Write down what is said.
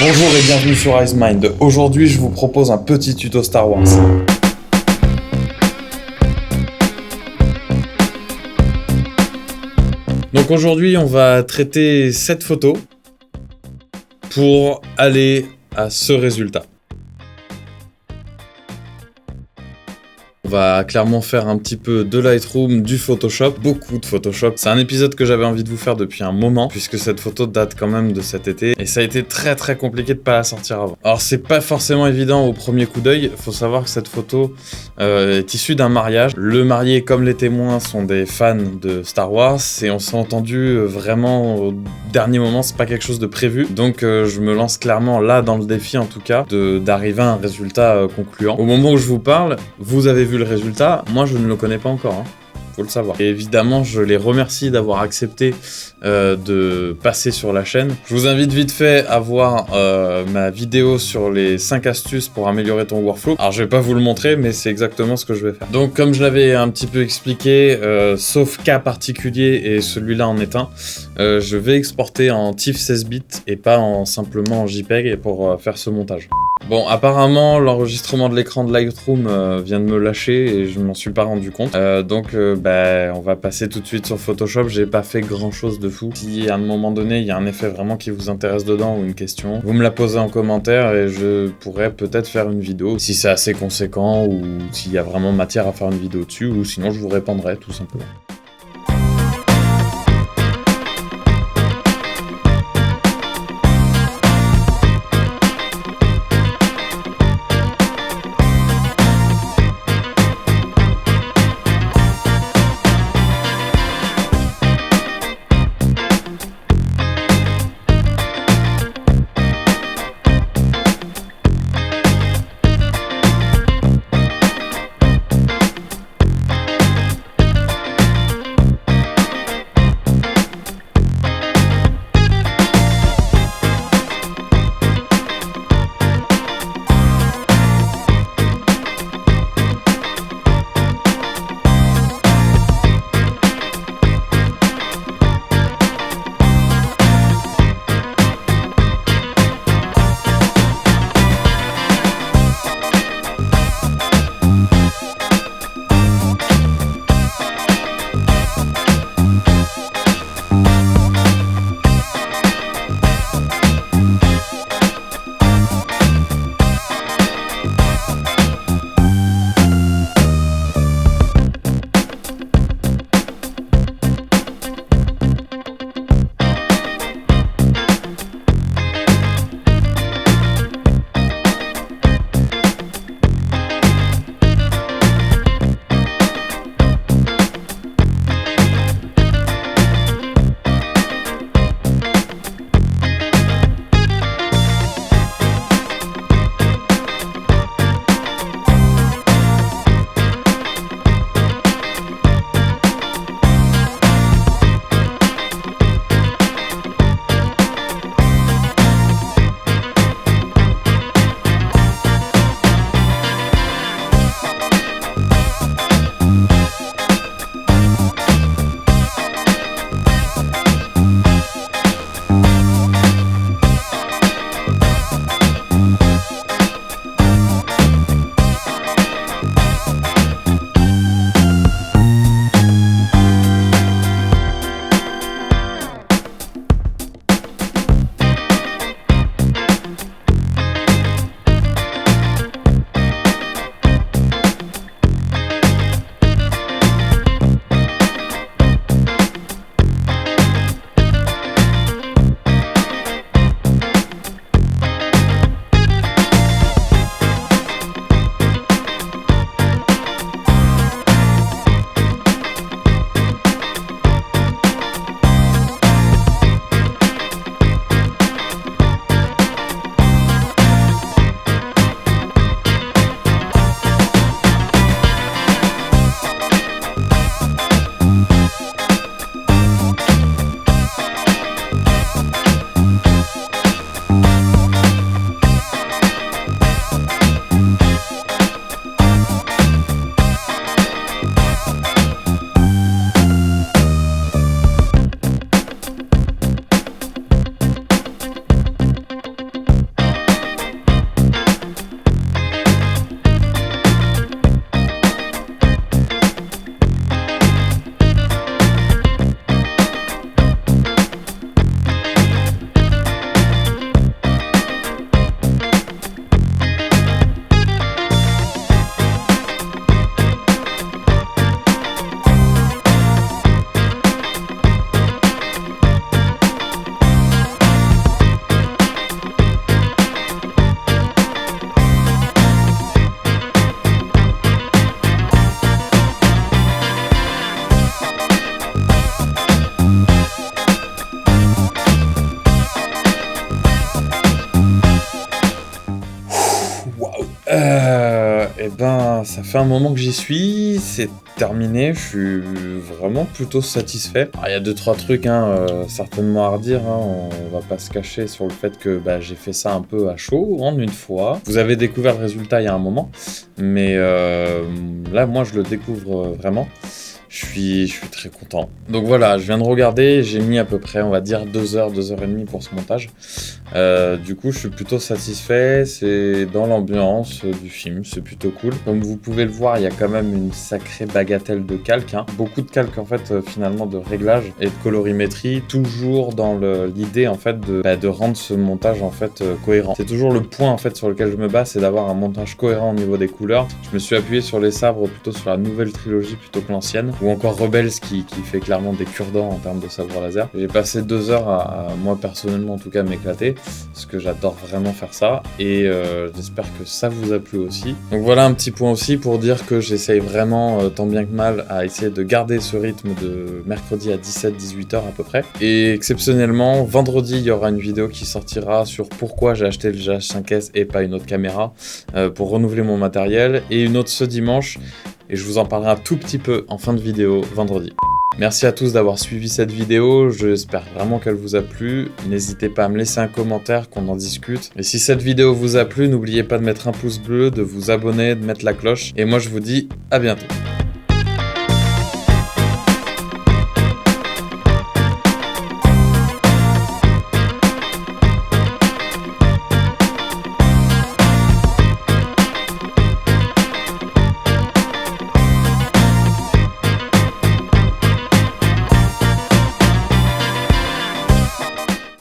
Bonjour et bienvenue sur IceMind. Aujourd'hui, je vous propose un petit tuto Star Wars. Donc aujourd'hui, on va traiter 7 photos pour aller à ce résultat. On va clairement faire un petit peu de Lightroom, du Photoshop, beaucoup de Photoshop. C'est un épisode que j'avais envie de vous faire depuis un moment, puisque cette photo date quand même de cet été, et ça a été très compliqué de pas la sortir avant. Alors c'est pas forcément évident au premier coup d'œil, faut savoir que cette photo est issue d'un mariage. Le marié comme les témoins sont des fans de Star Wars, et on s'est entendu vraiment au dernier moment, c'est pas quelque chose de prévu, donc je me lance clairement là dans le défi en tout cas, d'arriver à un résultat concluant. Au moment où je vous parle, vous avez vu le résultat, moi je ne le connais pas encore, hein. Faut le savoir. Et évidemment, je les remercie d'avoir accepté de passer sur la chaîne. Je vous invite vite fait à voir ma vidéo sur les 5 astuces pour améliorer ton workflow. Alors, je vais pas vous le montrer, mais c'est exactement ce que je vais faire. Donc, comme je l'avais un petit peu expliqué, sauf cas particulier, et celui-là en est un, je vais exporter en TIFF 16 bits et pas simplement en JPEG pour faire ce montage. Bon, apparemment, l'enregistrement de l'écran de Lightroom vient de me lâcher et je m'en suis pas rendu compte. Donc, on va passer tout de suite sur Photoshop. J'ai pas fait grand chose de fou. Si à un moment donné, il y a un effet vraiment qui vous intéresse dedans ou une question, vous me la posez en commentaire et je pourrais peut-être faire une vidéo si c'est assez conséquent ou s'il y a vraiment matière à faire une vidéo dessus, ou sinon je vous répondrai tout simplement. ça fait un moment que j'y suis, c'est terminé, je suis vraiment plutôt satisfait. Il y a 2-3 trucs certainement à redire, on va pas se cacher sur le fait que j'ai fait ça un peu à chaud en une fois. Vous avez découvert le résultat il y a un moment, mais là moi je le découvre vraiment. Je suis très content. Donc voilà, je viens de regarder, j'ai mis à peu près, on va dire, 2 heures, 2 heures et demie pour ce montage. Du coup, je suis plutôt satisfait, c'est dans l'ambiance du film, c'est plutôt cool. Comme vous pouvez le voir, il y a quand même une sacrée bagatelle de calque. Beaucoup de calque, en fait, finalement, de réglage et de colorimétrie, toujours dans l'idée, en fait, de rendre ce montage, en fait, cohérent. C'est toujours le point, en fait, sur lequel je me base, c'est d'avoir un montage cohérent au niveau des couleurs. Je me suis appuyé sur les sabres plutôt sur la nouvelle trilogie plutôt que l'ancienne. Ou encore Rebels qui fait clairement des cure-dents en termes de sabre laser. J'ai passé 2 heures à moi personnellement en tout cas m'éclater, parce que j'adore vraiment faire ça, et j'espère que ça vous a plu aussi. Donc voilà un petit point aussi pour dire que j'essaye vraiment tant bien que mal à essayer de garder ce rythme de mercredi à 17-18h à peu près. Et exceptionnellement, vendredi il y aura une vidéo qui sortira sur pourquoi j'ai acheté le GH5S et pas une autre caméra pour renouveler mon matériel, et une autre ce dimanche. Et je vous en parlerai un tout petit peu en fin de vidéo vendredi. Merci à tous d'avoir suivi cette vidéo, j'espère vraiment qu'elle vous a plu. N'hésitez pas à me laisser un commentaire, qu'on en discute. Et si cette vidéo vous a plu, n'oubliez pas de mettre un pouce bleu, de vous abonner, de mettre la cloche. Et moi je vous dis à bientôt.